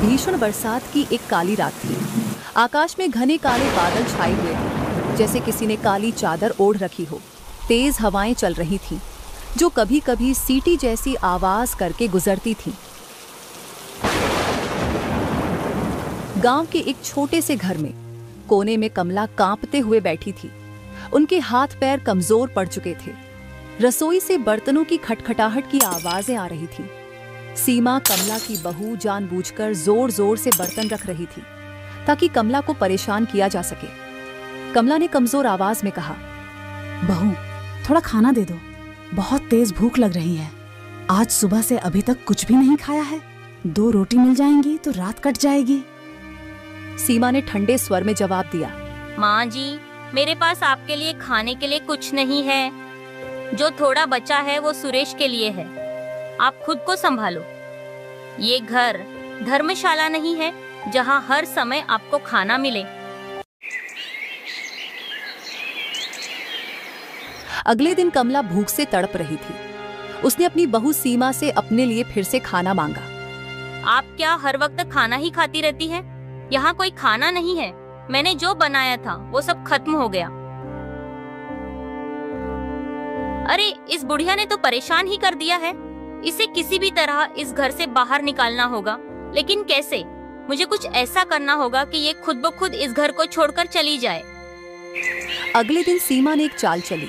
भीषण बरसात की एक काली रात थी। आकाश में घने काले बादल छाए हुए थे, जैसे किसी ने काली चादर ओढ़ रखी हो। तेज हवाएं चल रही थीं, जो कभी कभी सीटी जैसी आवाज करके गुजरती थीं। गांव के एक छोटे से घर में कोने में कमला कांपते हुए बैठी थी। उनके हाथ पैर कमजोर पड़ चुके थे। रसोई से बर्तनों की खटखटाहट की आवाजें आ रही थी। सीमा, कमला की बहू, जानबूझकर जोर जोर से बर्तन रख रही थी ताकि कमला को परेशान किया जा सके। कमला ने कमजोर आवाज में कहा, बहू, थोड़ा खाना दे दो, बहुत तेज भूख लग रही है। आज सुबह से अभी तक कुछ भी नहीं खाया है। 2 रोटी मिल जाएंगी तो रात कट जाएगी। सीमा ने ठंडे स्वर में जवाब दिया, माँ जी, मेरे पास आपके लिए खाने के लिए कुछ नहीं है। जो थोड़ा बचा है वो सुरेश के लिए है। आप खुद को संभालो। ये घर धर्मशाला नहीं है जहाँ हर समय आपको खाना मिले। अगले दिन कमला भूख से तड़प रही थी। उसने अपनी बहू सीमा से अपने लिए फिर से खाना मांगा। आप क्या हर वक्त खाना ही खाती रहती है? यहाँ कोई खाना नहीं है। मैंने जो बनाया था वो सब खत्म हो गया। अरे, इस बुढ़िया ने तो परेशान ही कर दिया है। इसे किसी भी तरह इस घर से बाहर निकालना होगा। लेकिन कैसे? मुझे कुछ ऐसा करना होगा कि ये खुद ब खुद इस घर को छोड़कर चली जाए। अगले दिन सीमा ने एक चाल चली।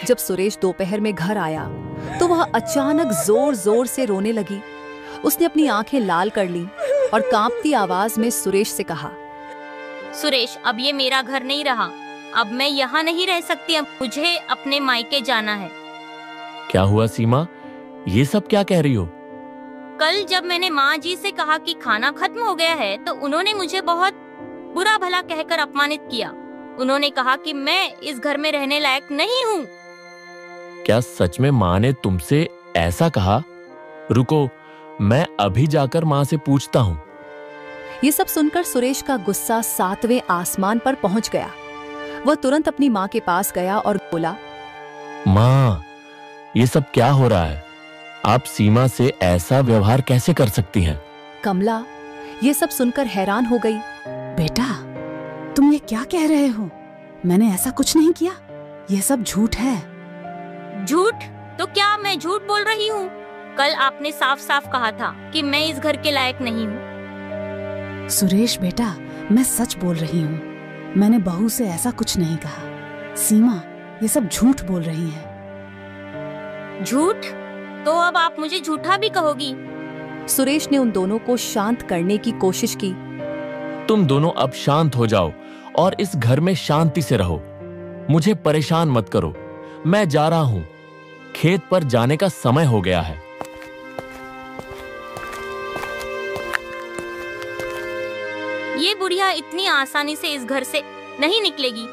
जब सुरेश दोपहर में घर आया तो वह अचानक जोर जोर से रोने लगी। उसने अपनी आंखें लाल कर लीं और कांपती आवाज में सुरेश से कहा, सुरेश, अब ये मेरा घर नहीं रहा। अब मैं यहाँ नहीं रह सकती। अब मुझे अपने मायके जाना है। क्या हुआ सीमा? ये सब क्या कह रही हो? कल जब मैंने माँ जी से कहा कि खाना खत्म हो गया है तो उन्होंने मुझे बहुत बुरा भला कहकर अपमानित किया। उन्होंने कहा कि मैं इस घर में रहने लायक नहीं हूँ। क्या सच में माँ ने तुमसे ऐसा कहा? रुको, मैं अभी जाकर माँ से पूछता हूँ। ये सब सुनकर सुरेश का गुस्सा 7वें आसमान पर पहुंच गया। वह तुरंत अपनी माँ के पास गया और बोला, माँ, ये सब क्या हो रहा है? आप सीमा से ऐसा व्यवहार कैसे कर सकती हैं? कमला ये सब सुनकर हैरान हो गई। बेटा, तुम ये क्या कह रहे हो? मैंने ऐसा कुछ नहीं किया। ये सब झूठ है। झूठ? तो क्या मैं झूठ बोल रही हूँ? कल आपने साफ साफ कहा था कि मैं इस घर के लायक नहीं हूँ। सुरेश बेटा, मैं सच बोल रही हूँ। मैंने बहू से ऐसा कुछ नहीं कहा। सीमा ये सब झूठ बोल रही है। झूठ? तो अब आप मुझे झूठा भी कहोगी? सुरेश ने उन दोनों को शांत करने की कोशिश की। तुम दोनों अब शांत हो जाओ और इस घर में शांति से रहो। मुझे परेशान मत करो। मैं जा रहा हूँ। खेत पर जाने का समय हो गया है। ये बुढ़िया इतनी आसानी से इस घर से नहीं निकलेगी।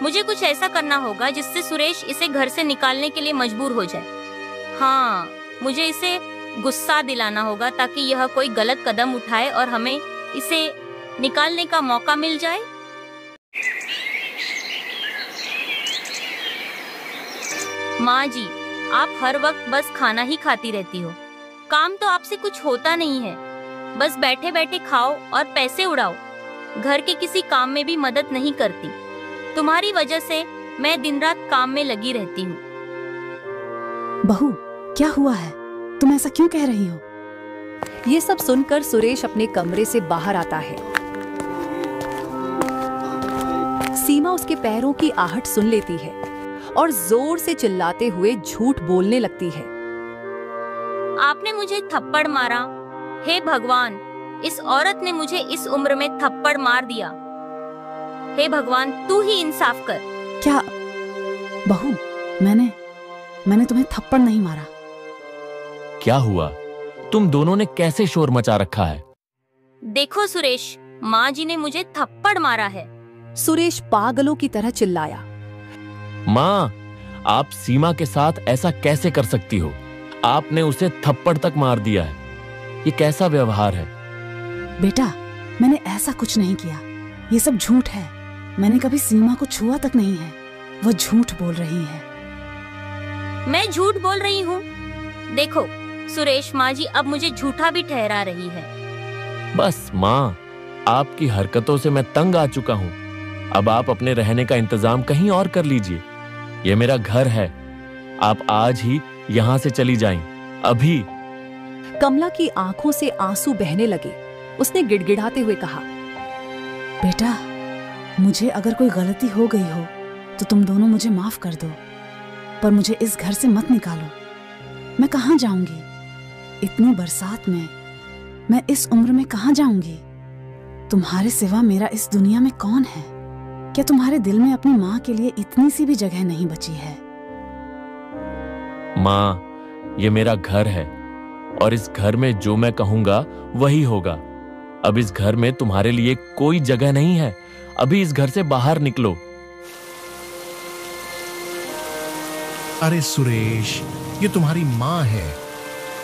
मुझे कुछ ऐसा करना होगा जिससे सुरेश इसे घर से निकालने के लिए मजबूर हो जाए। हाँ, मुझे इसे गुस्सा दिलाना होगा ताकि यह कोई गलत कदम उठाए और हमें इसे निकालने का मौका मिल जाए। माँ जी, आप हर वक्त बस खाना ही खाती रहती हो। काम तो आपसे कुछ होता नहीं है। बस बैठे बैठे खाओ और पैसे उड़ाओ। घर के किसी काम में भी मदद नहीं करती। तुम्हारी वजह से मैं दिन रात काम में लगी रहती हूँ। बहू, क्या हुआ है? तुम ऐसा क्यों कह रही हो? ये सब सुनकर सुरेश अपने कमरे से बाहर आता है। सीमा उसके पैरों की आहट सुन लेती है और जोर से चिल्लाते हुए झूठ बोलने लगती है। आपने मुझे थप्पड़ मारा। हे भगवान, इस औरत ने मुझे इस उम्र में थप्पड़ मार दिया। हे भगवान, तू ही इंसाफ कर। क्या बहू, मैंने तुम्हें थप्पड़ नहीं मारा। क्या हुआ? तुम दोनों ने कैसे शोर मचा रखा है? देखो सुरेश, माँ जी ने मुझे थप्पड़ मारा है। सुरेश पागलों की तरह चिल्लाया। माँ, आप सीमा के साथ ऐसा कैसे कर सकती हो? आपने उसे थप्पड़ तक मार दिया है। ये कैसा व्यवहार है? बेटा, मैंने ऐसा कुछ नहीं किया। ये सब झूठ है। मैंने कभी सीमा को छुआ तक नहीं है। वह झूठ बोल रही है। मैं झूठ बोल रही हूँ? देखो सुरेश, माँ जी अब मुझे झूठा भी ठहरा रही है। बस माँ, आपकी हरकतों से मैं तंग आ चुका हूँ। अब आप अपने रहने का इंतजाम कहीं और कर लीजिए। ये मेरा घर है, आप आज ही यहाँ से चली जाएं, अभी। कमला की आंखों से आंसू बहने लगे। उसने गिड़गिड़ाते हुए कहा, बेटा, मुझे अगर कोई गलती हो गई हो तो तुम दोनों मुझे माफ कर दो, पर मुझे इस घर से मत निकालो। मैं कहाँ जाऊंगी? इतनी बरसात में मैं इस उम्र में कहाँ जाऊंगी? तुम्हारे सिवा मेरा इस दुनिया में कौन है? क्या तुम्हारे दिल में अपनी माँ के लिए इतनी सी भी जगह नहीं बची है? माँ, ये मेरा घर है और इस घर में जो मैं कहूंगा वही होगा। अब इस घर में तुम्हारे लिए कोई जगह नहीं है। अभी इस घर से बाहर निकलो। अरे सुरेश, ये तुम्हारी माँ है,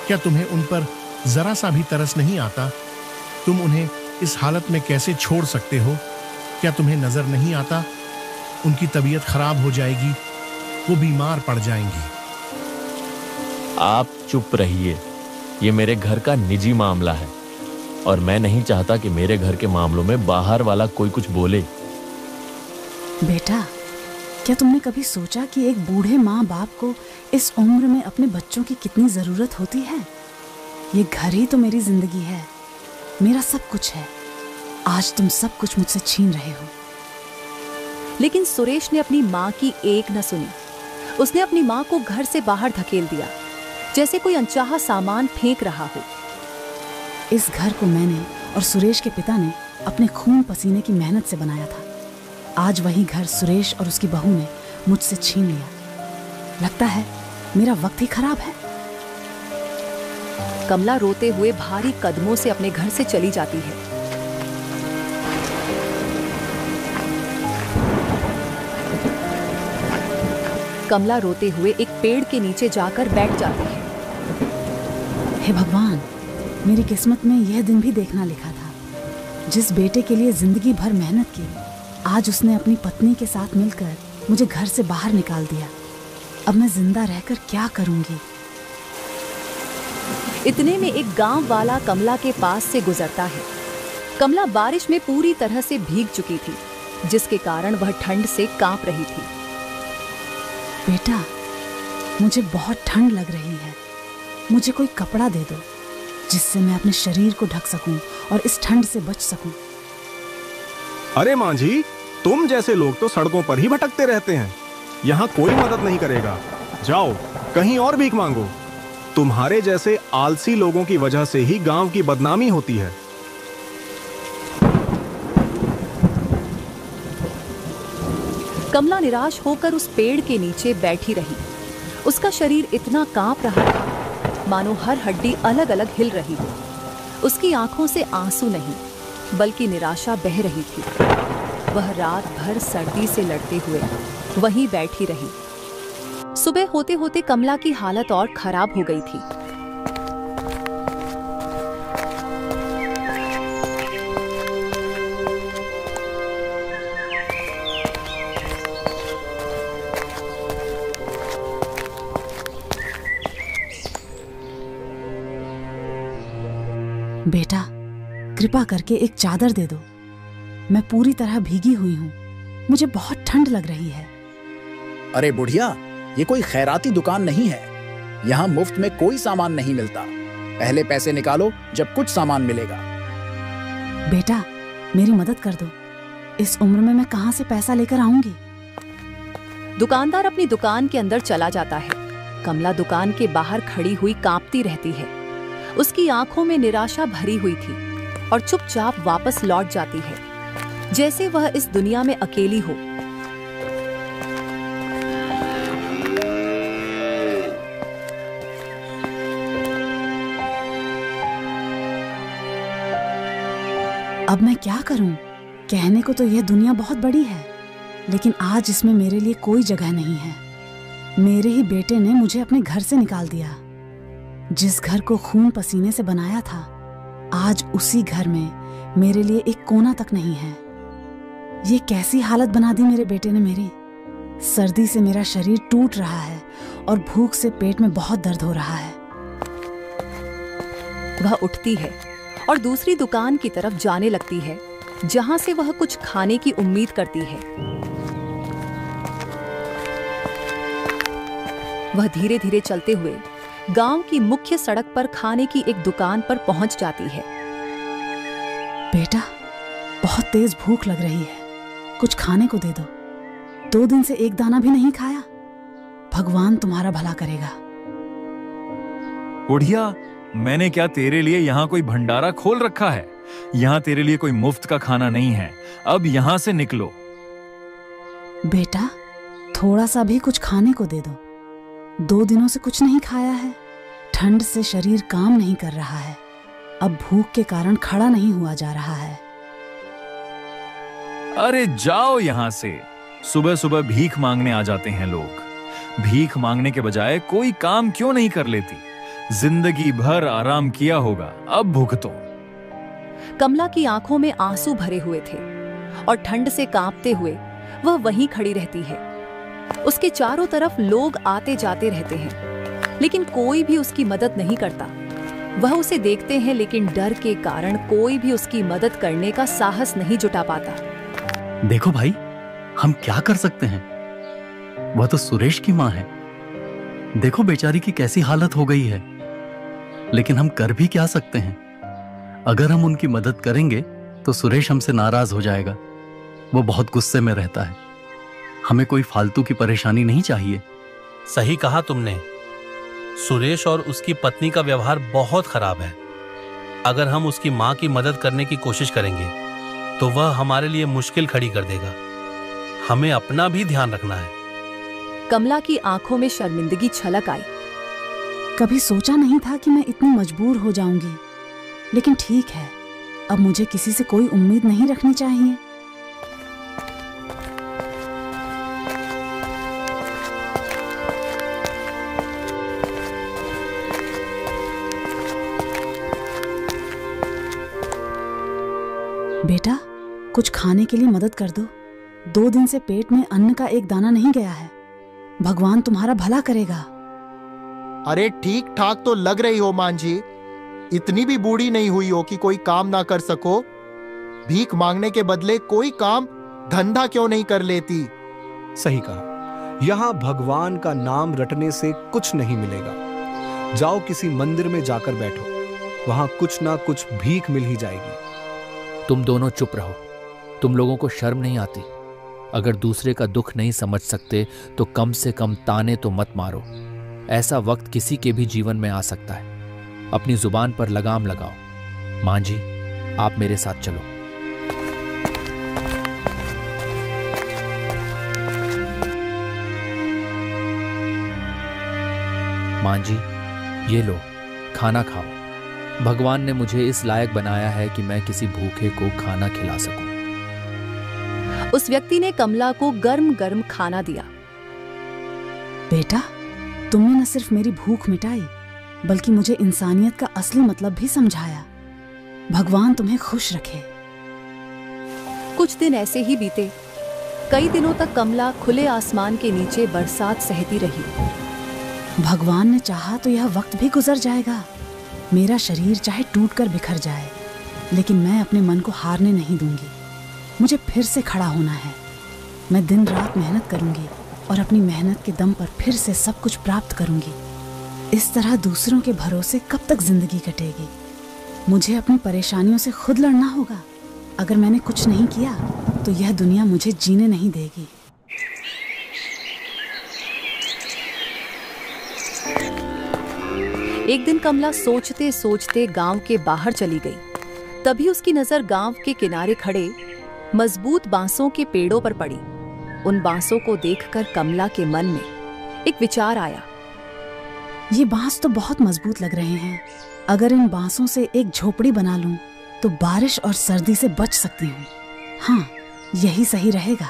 क्या तुम्हें उन पर जरा सा भी तरस नहीं आता? तुम उन्हें इस हालत में कैसे छोड़ सकते हो? क्या तुम्हें नजर नहीं आता? उनकी तबीयत खराब हो जाएगी, वो बीमार पड़ जाएंगी। आप चुप रहिए। ये मेरे घर का निजी मामला है और मैं नहीं चाहता कि मेरे घर के मामलों में बाहर वाला कोई कुछ बोले। बेटा, क्या तुमने कभी सोचा कि एक बूढ़े माँ बाप को इस उम्र में अपने बच्चों की कितनी जरूरत होती है? ये घर ही तो मेरी जिंदगी है, मेरा सब कुछ है। आज तुम सब कुछ मुझसे छीन रहे हो। लेकिन सुरेश ने अपनी माँ की एक न सुनी। उसने अपनी माँ को घर से बाहर धकेल दिया, जैसे कोई अनचाहा सामान फेंक रहा हो। इस घर को मैंने और सुरेश के पिता ने अपने खून पसीने की मेहनत से बनाया था। आज वही घर सुरेश और उसकी बहू ने मुझसे छीन लिया। लगता है मेरा वक्त ही खराब है। कमला रोते हुए भारी कदमों से अपने घर से चली जाती है। कमला रोते हुए एक पेड़ के नीचे जाकर बैठ जाती है। हे भगवान, मेरी किस्मत में यह दिन भी देखना लिखा था। जिस बेटे के लिए जिंदगी भर मेहनत की, आज उसने अपनी पत्नी के साथ मिलकर मुझे घर से बाहर निकाल दिया। अब मैं जिंदा रहकर क्या करूंगी? इतने में एक गांव वाला कमला के पास से गुजरता है। कमला बारिश में पूरी तरह से भीग चुकी थी, जिसके कारण वह ठंड से कांप रही थी। बेटा, मुझे बहुत ठंड लग रही है। मुझे कोई कपड़ा दे दो जिससे मैं अपने शरीर को ढक सकूं और इस ठंड से बच सकूं। अरे माँ जी, तुम जैसे लोग तो सड़कों पर ही भटकते रहते हैं। यहाँ कोई मदद नहीं करेगा। जाओ कहीं और भीख मांगो। तुम्हारे जैसे आलसी लोगों की वजह से ही गांव की बदनामी होती है। कमला निराश होकर उस पेड़ के नीचे बैठी रही। उसका शरीर इतना कांप रहा था मानो हर हड्डी अलग अलग हिल रही हो। उसकी आंखों से आंसू नहीं बल्कि निराशा बह रही थी। वह रात भर सर्दी से लड़ते हुए वहीं बैठी रही। सुबह होते होते कमला की हालत और खराब हो गई थी। बेटा, कृपा करके एक चादर दे दो। मैं पूरी तरह भीगी हुई हूँ। मुझे बहुत ठंड लग रही है। अरे बुढ़िया, ये कोई खैराती दुकान नहीं है। यहाँ मुफ्त में कोई सामान नहीं मिलता। पहले पैसे निकालो, जब कुछ सामान मिलेगा। बेटा, मेरी मदद कर दो। इस उम्र में मैं कहाँ से पैसा लेकर आऊंगी? दुकानदार अपनी दुकान के अंदर चला जाता है। कमला दुकान के बाहर खड़ी हुई कांपती रहती है। उसकी आंखों में निराशा भरी हुई थी और चुपचाप वापस लौट जाती है, जैसे वह इस दुनिया में अकेली हो। अब मैं क्या करूं? कहने को तो यह दुनिया बहुत बड़ी है, लेकिन आज इसमें मेरे लिए कोई जगह नहीं है। मेरे ही बेटे ने मुझे अपने घर से निकाल दिया। जिस घर को खून पसीने से बनाया था, आज उसी घर में मेरे लिए एक कोना तक नहीं है। ये कैसी हालत बना दी मेरे बेटे ने मेरी। सर्दी से मेरा शरीर टूट रहा है और भूख से पेट में बहुत दर्द हो रहा है। वह उठती है और दूसरी दुकान की तरफ जाने लगती है, जहां से वह कुछ खाने की उम्मीद करती है। वह धीरे धीरे चलते हुए गांव की मुख्य सड़क पर खाने की एक दुकान पर पहुंच जाती है। बेटा, बहुत तेज भूख लग रही है, कुछ खाने को दे दो। 2 दिन से एक दाना भी नहीं खाया। भगवान तुम्हारा भला करेगा। बुढ़िया, मैंने क्या तेरे लिए यहाँ कोई भंडारा खोल रखा है? यहाँ तेरे लिए कोई मुफ्त का खाना नहीं है। अब यहाँ से निकलो। बेटा, थोड़ा सा भी कुछ खाने को दे दो। 2 दिनों से कुछ नहीं खाया है। ठंड से शरीर काम नहीं कर रहा है। अब भूख के कारण खड़ा नहीं हुआ जा रहा है। अरे जाओ यहाँ से। सुबह सुबह भीख मांगने आ जाते हैं लोग। भीख मांगने के बजाय कोई काम क्यों नहीं कर लेती? जिंदगी भर आराम किया होगा, अब भुगतो। कमला की आंखों में आंसू भरे हुए थे और ठंड से कांपते हुए वह वहीं खड़ी रहती है। उसके चारों तरफ लोग आते जाते रहते हैं, लेकिन कोई भी उसकी मदद नहीं करता। वह उसे देखते हैं, लेकिन डर के कारण कोई भी उसकी मदद करने का साहस नहीं जुटा पाता। देखो भाई, हम क्या कर सकते हैं? वह तो सुरेश की माँ है। देखो बेचारी की कैसी हालत हो गई है। लेकिन हम कर भी क्या सकते हैं? अगर हम उनकी मदद करेंगे तो सुरेश हमसे नाराज हो जाएगा। वो बहुत गुस्से में रहता है। हमें कोई फालतू की परेशानी नहीं चाहिए। सही कहा तुमने। सुरेश और उसकी पत्नी का व्यवहार बहुत खराब है। अगर हम उसकी माँ की मदद करने की कोशिश करेंगे तो वह हमारे लिए मुश्किल खड़ी कर देगा। हमें अपना भी ध्यान रखना है। कमला की आंखों में शर्मिंदगी छलक आई। कभी सोचा नहीं था कि मैं इतनी मजबूर हो जाऊंगी, लेकिन ठीक है, अब मुझे किसी से कोई उम्मीद नहीं रखनी चाहिए। बेटा, कुछ खाने के लिए मदद कर दो। 2 दिन से पेट में अन्न का एक दाना नहीं गया है। भगवान तुम्हारा भला करेगा। अरे ठीक ठाक तो लग रही हो मांझी। इतनी भी बूढ़ी नहीं हुई हो कि कोई काम ना कर सको। भीख मांगने के बदले कोई काम धंधा क्यों नहीं कर लेती? सही कहा। यहाँ भगवान का नाम रटने से कुछ नहीं मिलेगा। जाओ किसी मंदिर में जाकर बैठो, वहां कुछ ना कुछ भीख मिल ही जाएगी। तुम दोनों चुप रहो। तुम लोगों को शर्म नहीं आती? अगर दूसरे का दुख नहीं समझ सकते तो कम से कम ताने तो मत मारो। ऐसा वक्त किसी के भी जीवन में आ सकता है। अपनी जुबान पर लगाम लगाओ। मां जी, आप मेरे साथ चलो। मां जी, ये लो, खाना खाओ। भगवान ने मुझे इस लायक बनाया है कि मैं किसी भूखे को खाना खिला सकूं। उस व्यक्ति ने कमला को गर्म गर्म खाना दिया। बेटा, तुमने न सिर्फ मेरी भूख मिटाई, बल्कि मुझे इंसानियत का असली मतलब भी समझाया। भगवान तुम्हें खुश रखे। कुछ दिन ऐसे ही बीते। कई दिनों तक कमला खुले आसमान के नीचे बरसात सहती रही। भगवान ने चाहा तो यह वक्त भी गुजर जाएगा। मेरा शरीर चाहे टूट कर बिखर जाए, लेकिन मैं अपने मन को हारने नहीं दूंगी। मुझे फिर से खड़ा होना है। मैं दिन रात मेहनत करूंगी और अपनी मेहनत के दम पर फिर से सब कुछ प्राप्त करूंगी। इस तरह दूसरों के भरोसे कब तक जिंदगी कटेगी? मुझे अपनी परेशानियों से खुद लड़ना होगा। अगर मैंने कुछ नहीं किया तो यह दुनिया मुझे जीने नहीं देगी। एक दिन कमला सोचते सोचते गांव के बाहर चली गई। तभी उसकी नजर गांव के किनारे खड़े मजबूत बांसों के पेड़ों पर पड़ी। उन बांसों को देखकर कमला के मन में एक विचार आया। ये बांस तो बहुत मजबूत लग रहे हैं। अगर इन बांसों से एक झोपड़ी बना लूं तो बारिश और सर्दी से बच सकती हूँ। हाँ, यही सही रहेगा।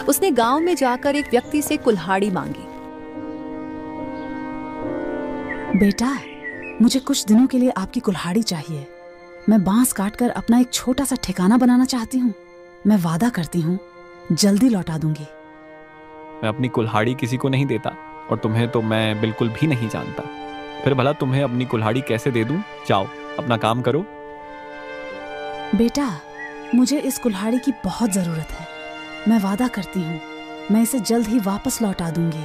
उसने गांव में जाकर एक व्यक्ति से कुल्हाड़ी मांगी। बेटा, मुझे कुछ दिनों के लिए आपकी कुल्हाड़ी चाहिए। मैं बांस काटकर अपना एक छोटा सा ठिकाना बनाना चाहती हूँ। मैं वादा करती हूँ, जल्दी लौटा दूंगी। मैं अपनी कुल्हाड़ी किसी को नहीं देता, और तुम्हें तो मैं बिल्कुल भी नहीं जानता। फिर भला तुम्हें अपनी कुल्हाड़ी कैसे दे दूं? जाओ, अपना काम करो। बेटा, मुझे इस कुल्हाड़ी की बहुत जरूरत है। मैं वादा करती हूँ मैं इसे जल्द ही वापस लौटा दूंगी।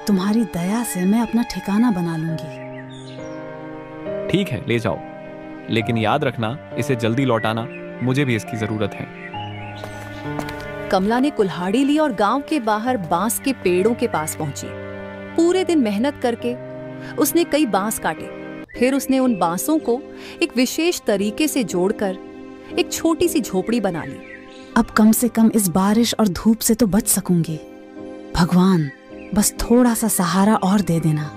तुम्हारी दया से मैं अपना ठिकाना बना लूंगी। ठीक है, ले जाओ, लेकिन याद रखना इसे जल्दी लौटाना, मुझे भी इसकी जरूरत है। कमला ने कुल्हाड़ी ली और गांव के बाहर बांस के पेड़ों के पास पहुंची। पूरे दिन मेहनत करके उसने कई बांस काटे। फिर उसने उन बांसों को एक विशेष तरीके से जोड़कर एक छोटी सी झोपड़ी बना ली। अब कम से कम इस बारिश और धूप से तो बच सकूंगी। भगवान, बस थोड़ा सा सहारा और दे देना।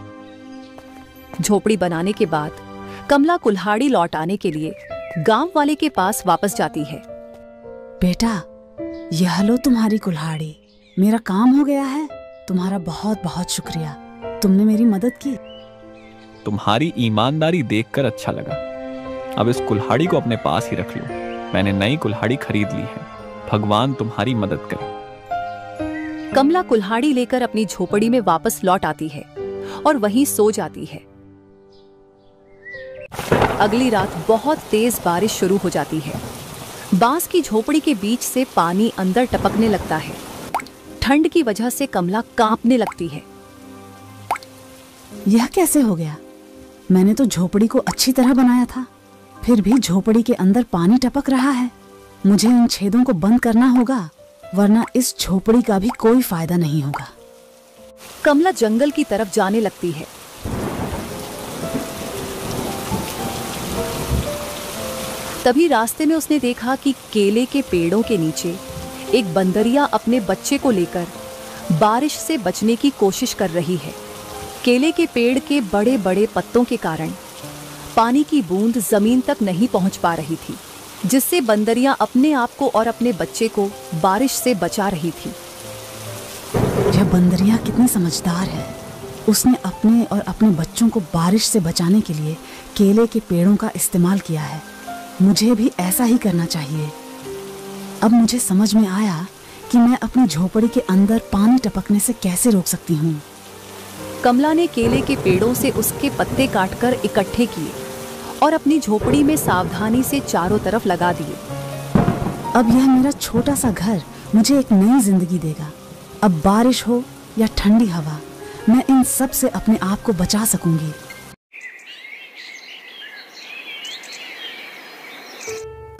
झोपड़ी बनाने के बाद कमला कुल्हाड़ी लौटाने के लिए गांव वाले के पास वापस जाती है। बेटा, यह लो तुम्हारी कुल्हाड़ी। मेरा काम हो गया है। तुम्हारा बहुत बहुत शुक्रिया। तुमने मेरी मदद की। तुम्हारी ईमानदारी देखकर अच्छा लगा। अब इस कुल्हाड़ी को अपने पास ही रख लो। मैंने नई कुल्हाड़ी खरीद ली है। भगवान तुम्हारी मदद करे। कमला कुल्हाड़ी लेकर अपनी झोपड़ी में वापस लौट आती है और वहीं सो जाती है। अगली रात बहुत तेज बारिश शुरू हो जाती है। बांस की झोपड़ी के बीच से पानी अंदर टपकने लगता है। ठंड की वजह से कमला कांपने लगती है। यह कैसे हो गया? मैंने तो झोपड़ी को अच्छी तरह बनाया था, फिर भी झोपड़ी के अंदर पानी टपक रहा है। मुझे इन छेदों को बंद करना होगा, वरना इस झोपड़ी का भी कोई फायदा नहीं होगा। कमला जंगल की तरफ जाने लगती है। तभी रास्ते में उसने देखा कि केले के पेड़ों के नीचे एक बंदरिया अपने बच्चे को लेकर बारिश से बचने की कोशिश कर रही है। केले के पेड़ के बड़े बड़े पत्तों के कारण पानी की बूंद जमीन तक नहीं पहुंच पा रही थी, जिससे बंदरिया अपने आप को और अपने बच्चे को बारिश से बचा रही थी। यह बंदरिया कितनी समझदार है। उसने अपने और अपने बच्चों को बारिश से बचाने के लिए केले के पेड़ों का इस्तेमाल किया है। मुझे भी ऐसा ही करना चाहिए। अब मुझे समझ में आया कि मैं अपनी झोपड़ी के अंदर पानी टपकने से कैसे रोक सकती हूँ। कमला ने केले के पेड़ों से उसके पत्ते काटकर इकट्ठे किए और अपनी झोपड़ी में सावधानी से चारों तरफ लगा दिए। अब यह मेरा छोटा सा घर मुझे एक नई जिंदगी देगा। अब बारिश हो या ठंडी हवा, मैं इन सब से अपने आप को बचा सकूंगी।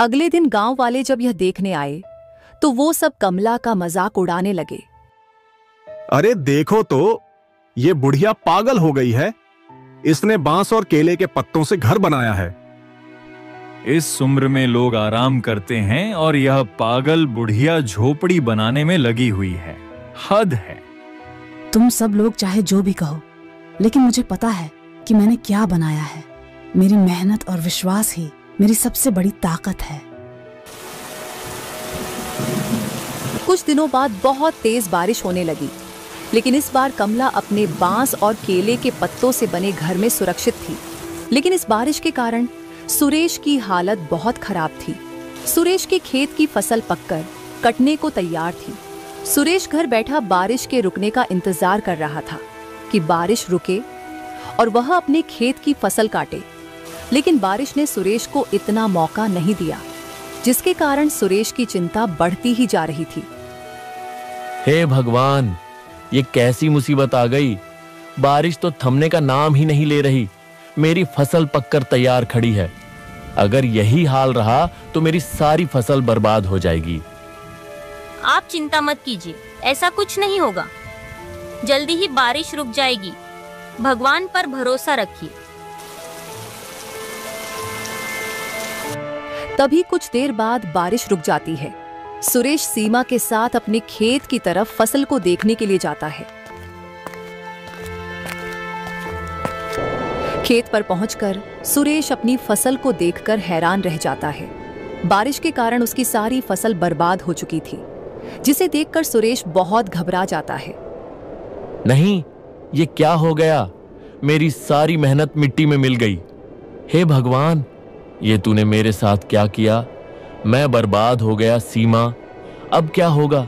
अगले दिन गांव वाले जब यह देखने आए तो वो सब कमला का मजाक उड़ाने लगे। अरे देखो तो, ये बुढ़िया पागल हो गई है। इसने बांस और केले के पत्तों से घर बनाया है। इस उम्र में लोग आराम करते हैं और यह पागल बुढ़िया झोपड़ी बनाने में लगी हुई है। हद है। तुम सब लोग चाहे जो भी कहो, लेकिन मुझे पता है कि मैंने क्या बनाया है। मेरी मेहनत और विश्वास ही मेरी सबसे बड़ी ताकत है। कुछ दिनों बाद बहुत तेज बारिश होने लगी, लेकिन इस बार कमला अपने बांस और केले के पत्तों से बने घर में सुरक्षित थी। लेकिन इस बारिश के कारण सुरेश की हालत बहुत खराब थी। सुरेश के खेत की फसल पककर कटने को तैयार थी। सुरेश घर बैठा बारिश के रुकने का इंतजार कर रहा था कि बारिश रुके और वह अपने खेत की फसल काटे। लेकिन बारिश ने सुरेश को इतना मौका नहीं दिया, जिसके कारण सुरेश की चिंता बढ़ती ही जा रही थी। हे भगवान, ये कैसी मुसीबत आ गई। बारिश तो थमने का नाम ही नहीं ले रही। मेरी फसल पककर तैयार खड़ी है। अगर यही हाल रहा तो मेरी सारी फसल बर्बाद हो जाएगी। आप चिंता मत कीजिए, ऐसा कुछ नहीं होगा। जल्दी ही बारिश रुक जाएगी। भगवान पर भरोसा रखिए। तभी कुछ देर बाद बारिश रुक जाती है। सुरेश सीमा के साथ अपने खेत की तरफ फसल को देखने के लिए जाता है। खेत पर पहुंचकर सुरेश अपनी फसल को देखकर हैरान रह जाता है। बारिश के कारण उसकी सारी फसल बर्बाद हो चुकी थी, जिसे देखकर सुरेश बहुत घबरा जाता है। नहीं, ये क्या हो गया? मेरी सारी मेहनत मिट्टी में मिल गई। हे भगवान, ये तूने मेरे साथ क्या किया? मैं बर्बाद हो गया। सीमा, अब क्या होगा?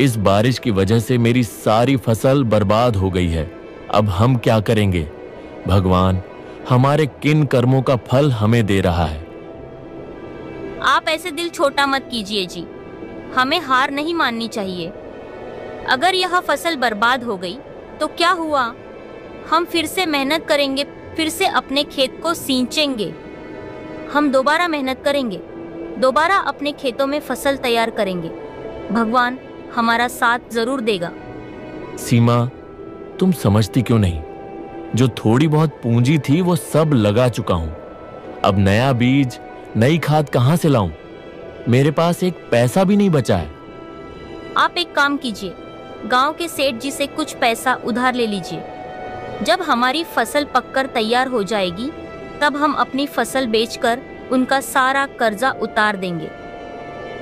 इस बारिश की वजह से मेरी सारी फसल बर्बाद हो गई है। अब हम क्या करेंगे? भगवान, हमारे किन कर्मों का फल हमें दे रहा है। आप ऐसे दिल छोटा मत कीजिए जी, हमें हार नहीं माननी चाहिए। अगर यह फसल बर्बाद हो गई तो क्या हुआ, हम फिर से मेहनत करेंगे, फिर से अपने खेत को सींचेंगे। हम दोबारा मेहनत करेंगे, दोबारा अपने खेतों में फसल तैयार करेंगे। भगवान हमारा साथ जरूर देगा। सीमा, तुम समझती क्यों नहीं? जो थोड़ी बहुत पूंजी थी वो सब लगा चुका हूं। अब नया बीज, नई खाद कहां से लाऊं? मेरे पास एक पैसा भी नहीं बचा है। आप एक काम कीजिए, गांव के सेठ जी से कुछ पैसा उधार ले लीजिए। जब हमारी फसल पककर तैयार हो जाएगी तब हम अपनी फसल बेचकर उनका सारा कर्जा उतार देंगे।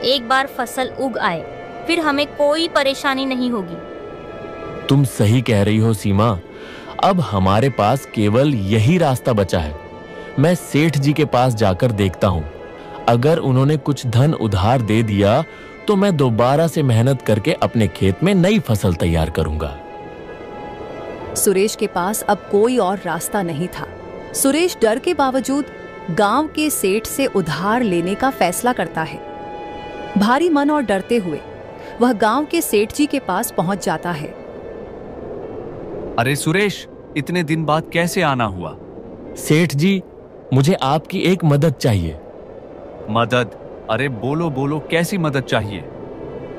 एक बार फसल उग आए फिर हमें कोई परेशानी नहीं होगी। तुम सही कह रही हो सीमा, अब हमारे पास केवल यही रास्ता बचा है। मैं सेठ जी के पास जाकर देखता हूं, अगर उन्होंने कुछ धन उधार दे दिया तो मैं दोबारा से मेहनत करके अपने खेत में नई फसल तैयार करूंगा। सुरेश के पास अब कोई और रास्ता नहीं था। सुरेश डर के बावजूद गांव के सेठ से उधार लेने का फैसला करता है। भारी मन और डरते हुए वह गांव के सेठ जी के पास पहुंच जाता है। अरे सुरेश, इतने दिन बाद कैसे आना हुआ? सेठ जी, मुझे आपकी एक मदद चाहिए। मदद? अरे बोलो बोलो, कैसी मदद चाहिए?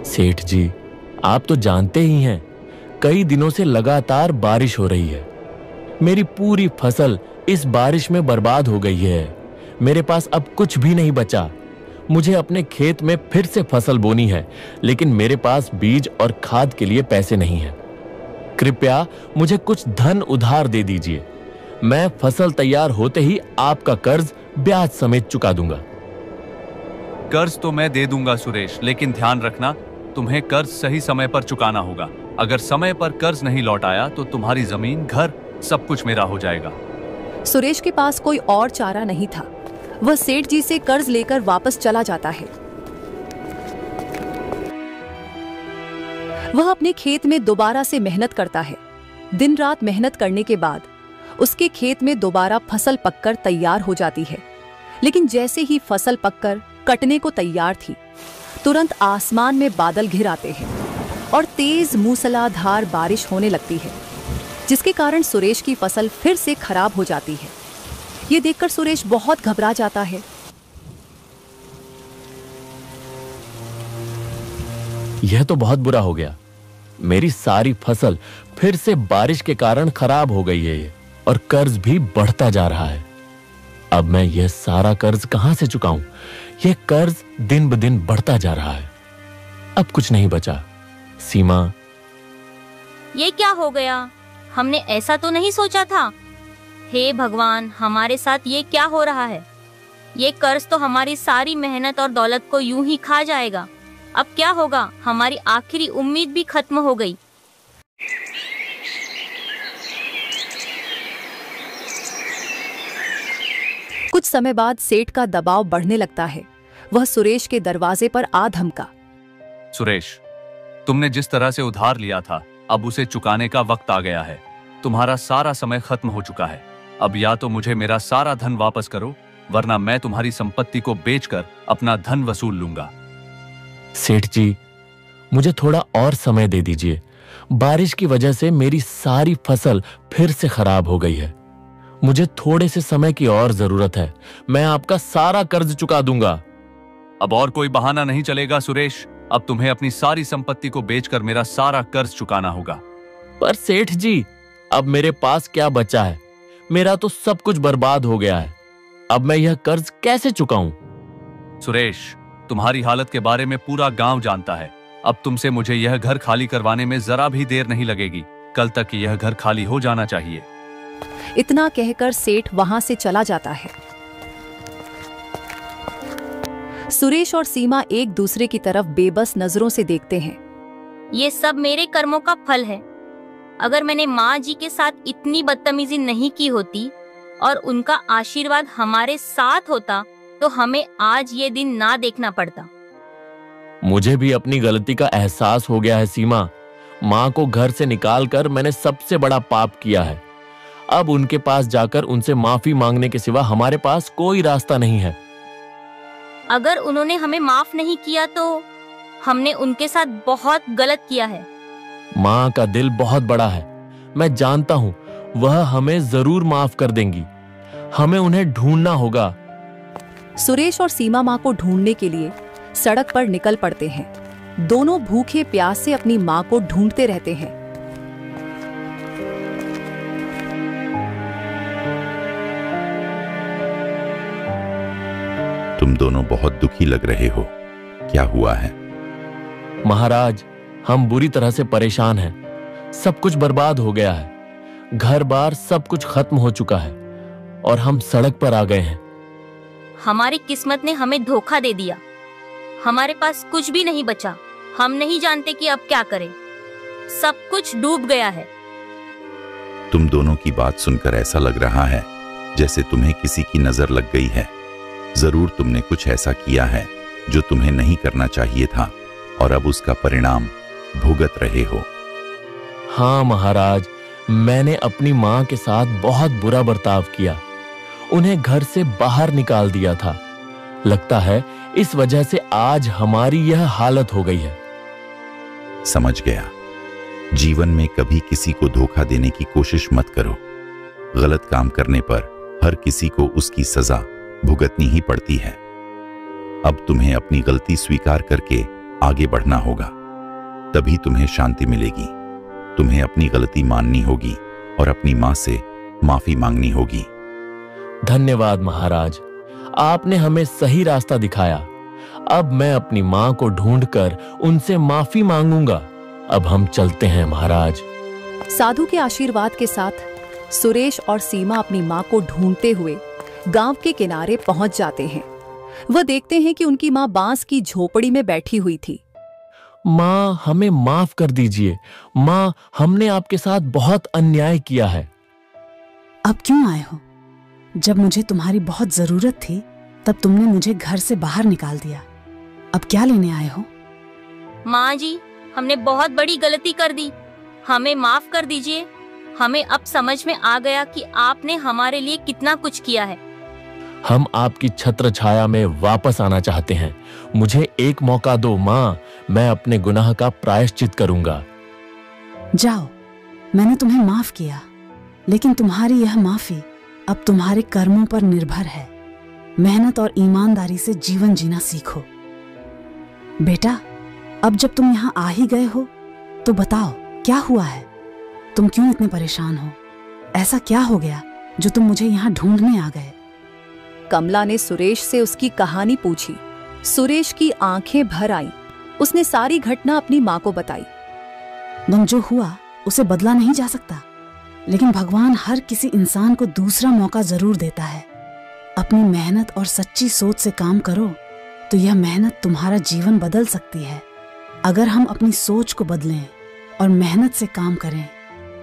सेठ जी, आप तो जानते ही हैं, कई दिनों से लगातार बारिश हो रही है। मेरी पूरी फसल इस बारिश में बर्बाद हो गई है। मेरे पास अब कुछ भी नहीं बचा। मुझे अपने खेत में फिर से फसल बोनी है, लेकिन मेरे पास बीज और खाद के लिए पैसे नहीं हैं। कृपया मुझे कुछ धन उधार दे दीजिए। मैं फसल तैयार होते ही आपका कर्ज ब्याज समेत चुका दूंगा। कर्ज तो मैं दे दूंगा सुरेश, लेकिन ध्यान रखना, तुम्हें कर्ज सही समय पर चुकाना होगा। अगर समय पर कर्ज नहीं लौट आया तो तुम्हारी जमीन, घर, सब कुछ मेरा हो जाएगा। सुरेश के पास कोई और चारा नहीं था। वह सेठ जी से कर्ज लेकर वापस चला जाता है। वह अपने खेत में दोबारा से मेहनत करता है। दिन रात मेहनत करने के बाद उसके खेत में दोबारा फसल पककर तैयार हो जाती है। लेकिन जैसे ही फसल पककर कटने को तैयार थी, तुरंत आसमान में बादल घिर आते हैं और तेज मूसलाधार बारिश होने लगती है, जिसके कारण सुरेश की फसल फिर से खराब हो जाती है। ये देखकर सुरेश बहुत घबरा जाता है। यह तो बहुत बुरा हो गया। मेरी सारी फसल फिर से बारिश के कारण खराब हो गई है और कर्ज भी बढ़ता जा रहा है। अब मैं यह सारा कर्ज कहां से चुकाऊं? यह कर्ज दिन ब दिन बढ़ता जा रहा है। अब कुछ नहीं बचा। सीमा, ये क्या हो गया? हमने ऐसा तो नहीं सोचा था। हे भगवान, हमारे साथ ये क्या हो रहा है? ये कर्ज तो हमारी सारी मेहनत और दौलत को यूं ही खा जाएगा। अब क्या होगा? हमारी आखिरी उम्मीद भी खत्म हो गई। कुछ समय बाद सेठ का दबाव बढ़ने लगता है। वह सुरेश के दरवाजे पर आ धमका। सुरेश, तुमने जिस तरह से उधार लिया था, अब उसे चुकाने का वक्त आ गया है। तुम्हारा सारा समय खत्म हो चुका है। अब या तो मुझे मेरा सारा धन वापस करो, वरना मैं तुम्हारी संपत्ति को बेचकर अपना धन वसूल लूंगा। सेठ जी, मुझे थोड़ा और समय दे दीजिए। बारिश की वजह से मेरी सारी फसल फिर से खराब हो गई है। मुझे थोड़े से समय की और जरूरत है। मैं आपका सारा कर्ज चुका दूंगा। अब और कोई बहाना नहीं चलेगा सुरेश। अब तुम्हें अपनी सारी संपत्ति को बेचकर मेरा सारा कर्ज चुकाना होगा। पर सेठ जी, अब मेरे पास क्या बचा है? मेरा तो सब कुछ बर्बाद हो गया है। अब मैं यह कर्ज कैसे चुकाऊं? सुरेश, तुम्हारी हालत के बारे में पूरा गांव जानता है। अब तुमसे मुझे यह घर खाली करवाने में जरा भी देर नहीं लगेगी। कल तक यह घर खाली हो जाना चाहिए। इतना कहकर सेठ वहां से चला जाता है। सुरेश और सीमा एक दूसरे की तरफ बेबस नजरों से देखते हैं। ये सब मेरे कर्मों का फल है। अगर मैंने माँ जी के साथ इतनी बदतमीजी नहीं की होती और उनका आशीर्वाद हमारे साथ होता तो हमें आज ये दिन ना देखना पड़ता। मुझे भी अपनी गलती का एहसास हो गया है सीमा। माँ को घर से निकालकर मैंने सबसे बड़ा पाप किया है। अब उनके पास जाकर उनसे माफी मांगने के सिवा हमारे पास कोई रास्ता नहीं है। अगर उन्होंने हमें माफ नहीं किया तो हमने उनके साथ बहुत गलत किया है। माँ का दिल बहुत बड़ा है, मैं जानता हूँ वह हमें जरूर माफ कर देंगी। हमें उन्हें ढूंढना होगा। सुरेश और सीमा माँ को ढूंढने के लिए सड़क पर निकल पड़ते हैं। दोनों भूखे प्यास से अपनी माँ को ढूंढते रहते हैं। तुम दोनों बहुत दुखी लग रहे हो, क्या हुआ है? महाराज, हम बुरी तरह से परेशान हैं। सब कुछ बर्बाद हो गया है, घर बार सब कुछ खत्म हो चुका है और हम सड़क पर आ गए हैं। हमारी किस्मत ने हमें धोखा दे दिया। हमारे पास कुछ भी नहीं बचा। हम नहीं जानते कि अब क्या करें। सब कुछ डूब गया है। तुम दोनों की बात सुनकर ऐसा लग रहा है जैसे तुम्हें किसी की नजर लग गई है। जरूर तुमने कुछ ऐसा किया है जो तुम्हें नहीं करना चाहिए था और अब उसका परिणाम भुगत रहे हो। हाँ महाराज, मैंने अपनी माँ के साथ बहुत बुरा बर्ताव किया। उन्हें घर से बाहर निकाल दिया था। लगता है इस वजह से आज हमारी यह हालत हो गई है। समझ गया। जीवन में कभी किसी को धोखा देने की कोशिश मत करो। गलत काम करने पर हर किसी को उसकी सजा भुगतनी ही पड़ती है। अब तुम्हें अपनी गलती स्वीकार करके आगे बढ़ना होगा, तभी तुम्हें शांति मिलेगी। तुम्हें अपनी गलती माननी होगी और अपनी मां से माफी मांगनी होगी। धन्यवाद महाराज, आपने हमें सही रास्ता दिखाया। अब मैं अपनी मां को ढूंढकर उनसे माफी मांगूंगा। अब हम चलते हैं महाराज। साधु के आशीर्वाद के साथ सुरेश और सीमा अपनी मां को ढूंढते हुए गांव के किनारे पहुंच जाते हैं। वह देखते हैं कि उनकी मां बांस की झोपड़ी में बैठी हुई थी। मां, हमें माफ कर दीजिए। मां, हमने आपके साथ बहुत अन्याय किया है। अब क्यों आए हो? जब मुझे तुम्हारी बहुत जरूरत थी तब तुमने मुझे घर से बाहर निकाल दिया। अब क्या लेने आए हो? माँ जी, हमने बहुत बड़ी गलती कर दी। हमें माफ कर दीजिए। हमें अब समझ में आ गया कि आपने हमारे लिए कितना कुछ किया है। हम आपकी छत्र छाया में वापस आना चाहते हैं। मुझे एक मौका दो माँ, मैं अपने गुनाह का प्रायश्चित करूंगा। जाओ, मैंने तुम्हें माफ किया, लेकिन तुम्हारी यह माफी अब तुम्हारे कर्मों पर निर्भर है। मेहनत और ईमानदारी से जीवन जीना सीखो। बेटा, अब जब तुम यहाँ आ ही गए हो तो बताओ क्या हुआ है? तुम क्यों इतने परेशान हो? ऐसा क्या हो गया जो तुम मुझे यहाँ ढूंढने आ गए? कमला ने सुरेश से उसकी कहानी पूछी। सुरेश की आंखें भर आईं। उसने सारी घटना अपनी माँ को बताई। तुम जो हुआ उसे बदला नहीं जा सकता, लेकिन भगवान हर किसी इंसान को दूसरा मौका जरूर देता है। अपनी मेहनत और सच्ची सोच से काम करो तो यह मेहनत तुम्हारा जीवन बदल सकती है। अगर हम अपनी सोच को बदलें और मेहनत से काम करें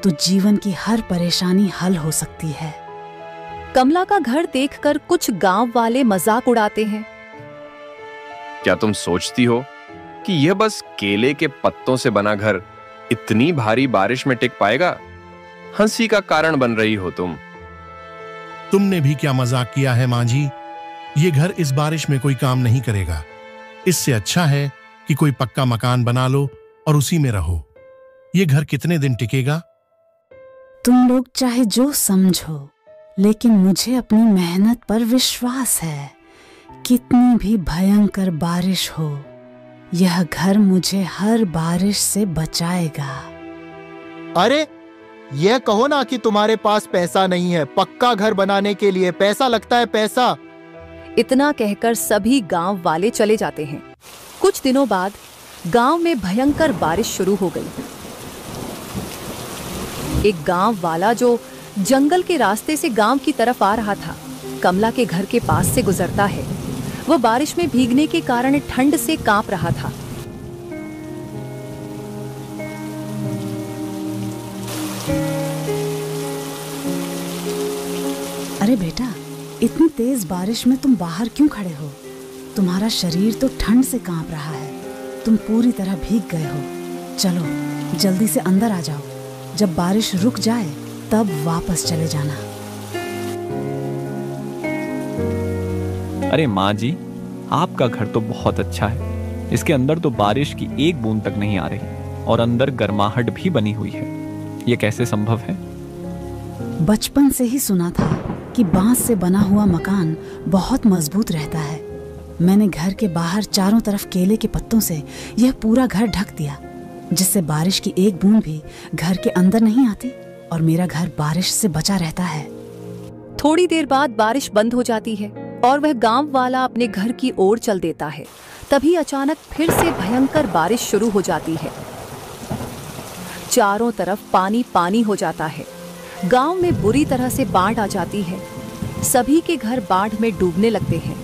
तो जीवन की हर परेशानी हल हो सकती है। कमला का घर देखकर कुछ गांव वाले मजाक उड़ाते हैं। क्या तुम सोचती हो कि यह बस केले के पत्तों से बना घर इतनी भारी बारिश में टिक पाएगा? हंसी का कारण बन रही हो तुम। तुमने भी क्या मजाक किया है मां जी? ये घर इस बारिश में कोई काम नहीं करेगा। इससे अच्छा है कि कोई पक्का मकान बना लो और उसी में रहो। ये घर कितने दिन टिकेगा? तुम लोग चाहे जो समझो, लेकिन मुझे अपनी मेहनत पर विश्वास है। कितनी भी भयंकर बारिश हो, यह घर मुझे हर बारिश से बचाएगा। अरे, यह कहो ना कि तुम्हारे पास पैसा नहीं है। पक्का घर बनाने के लिए पैसा लगता है, पैसा। इतना कहकर सभी गांव वाले चले जाते हैं। कुछ दिनों बाद गांव में भयंकर बारिश शुरू हो गई। एक गांव वाला जो जंगल के रास्ते से गांव की तरफ आ रहा था, कमला के घर के पास से गुजरता है। वह बारिश में भीगने के कारण ठंड से कांप रहा था। अरे बेटा, इतनी तेज बारिश में तुम बाहर क्यों खड़े हो? तुम्हारा शरीर तो ठंड से कांप रहा है। तुम पूरी तरह भीग गए हो। चलो जल्दी से अंदर आ जाओ। जब बारिश रुक जाए तब वापस चले जाना। अरे माँ जी, आपका घर तो बहुत अच्छा है। इसके अंदर तो बारिश की एक बूंद तक नहीं आ रही और अंदर गर्माहट भी बनी हुई है। ये कैसे संभव है? बचपन से ही सुना था कि बांस से बना हुआ मकान बहुत मजबूत रहता है। मैंने घर के बाहर चारों तरफ केले के पत्तों से यह पूरा घर ढक दिया, जिससे बारिश की एक बूंद भी घर के अंदर नहीं आती और मेरा घर बारिश से बचा रहता है। थोड़ी देर बाद बारिश बंद हो जाती है और वह गांव वाला अपने घर की ओर चल देता है। तभी अचानक फिर से भयंकर बारिश शुरू हो जाती है। चारों तरफ पानी पानी हो जाता है। गांव में बुरी तरह से बाढ़ आ जाती है। सभी के घर बाढ़ में डूबने लगते हैं।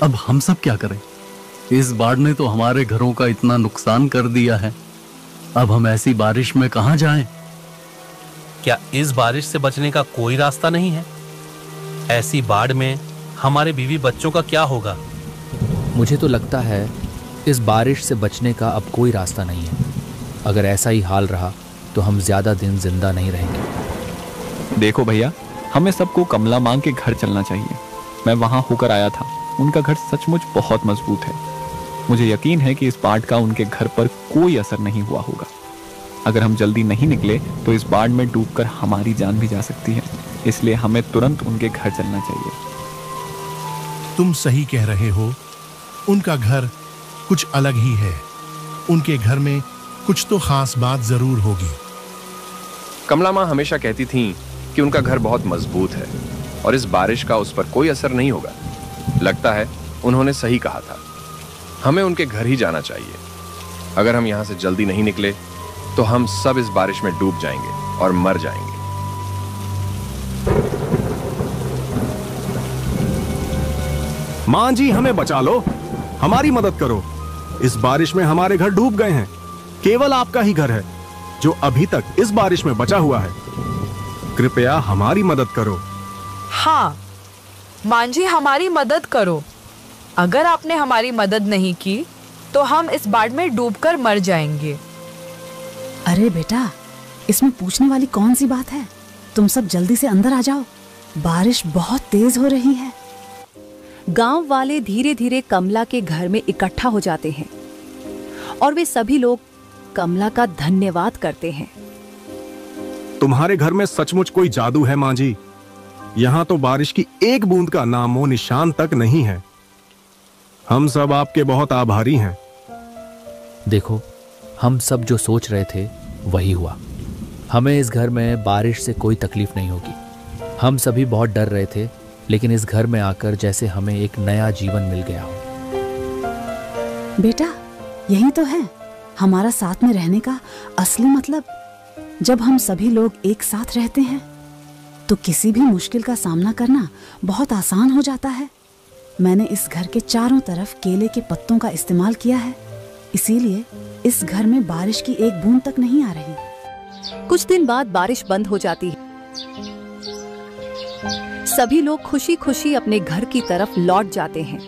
अब हम सब क्या करें? इस बाढ़ ने तो हमारे घरों का इतना नुकसान कर दिया है। अब हम ऐसी बारिश में कहां जाएं? क्या इस बारिश से बचने का कोई रास्ता नहीं है? ऐसी बाढ़ में हमारे बीवी बच्चों का क्या होगा? मुझे तो लगता है इस बारिश से बचने का अब कोई रास्ता नहीं है। अगर ऐसा ही हाल रहा तो हम ज्यादा दिन जिंदा नहीं रहेंगे। देखो भैया, हमें सबको कमला मां के घर चलना चाहिए। मैं वहां होकर आया था। उनका घर सचमुच बहुत मजबूत है। मुझे यकीन है कि इस बाढ़ का उनके घर पर कोई असर नहीं हुआ होगा। अगर हम जल्दी नहीं निकले तो इस बाढ़ में डूबकर हमारी जान भी जा सकती है। इसलिए हमें तुरंत उनके घर चलना चाहिए। तुम सही कह रहे हो। उनका घर कुछ अलग ही है। उनके घर में कुछ तो खास बात जरूर होगी। कमला माँ हमेशा कहती थीं कि उनका घर बहुत मजबूत है और इस बारिश का उस पर कोई असर नहीं होगा। लगता है उन्होंने सही कहा था। हमें उनके घर ही जाना चाहिए। अगर हम यहां से जल्दी नहीं निकले तो हम सब इस बारिश में डूब जाएंगे और मर जाएंगे। मां जी, हमें बचा लो, हमारी मदद करो। इस बारिश में हमारे घर डूब गए हैं। केवल आपका ही घर है जो अभी तक इस बारिश में बचा हुआ है। कृपया हमारी मदद करो। हाँ मां जी, हमारी मदद करो। अगर आपने हमारी मदद नहीं की तो हम इस बाढ़ में डूबकर मर जाएंगे। अरे बेटा, इसमें पूछने वाली कौन सी बात है? तुम सब जल्दी से अंदर आ जाओ। बारिश बहुत तेज हो रही है। गांव वाले धीरे धीरे कमला के घर में इकट्ठा हो जाते हैं और वे सभी लोग कमला का धन्यवाद करते हैं। तुम्हारे घर में सचमुच कोई जादू है मां जी। यहां तो बारिश की एक बूंद का नामो निशान तक नहीं है। हम सब आपके बहुत आभारी हैं। देखो, हम सब जो सोच रहे थे वही हुआ। हमें इस घर में बारिश से कोई तकलीफ नहीं होगी। हम सभी बहुत डर रहे थे, लेकिन इस घर में आकर जैसे हमें एक नया जीवन मिल गया हो। बेटा, यही तो है हमारा साथ में रहने का असली मतलब। जब हम सभी लोग एक साथ रहते हैं तो किसी भी मुश्किल का सामना करना बहुत आसान हो जाता है। मैंने इस घर के चारों तरफ केले के पत्तों का इस्तेमाल किया है, इसीलिए इस घर में बारिश की एक बूंद तक नहीं आ रही। कुछ दिन बाद बारिश बंद हो जाती है। सभी लोग खुशी खुशी अपने घर की तरफ लौट जाते हैं।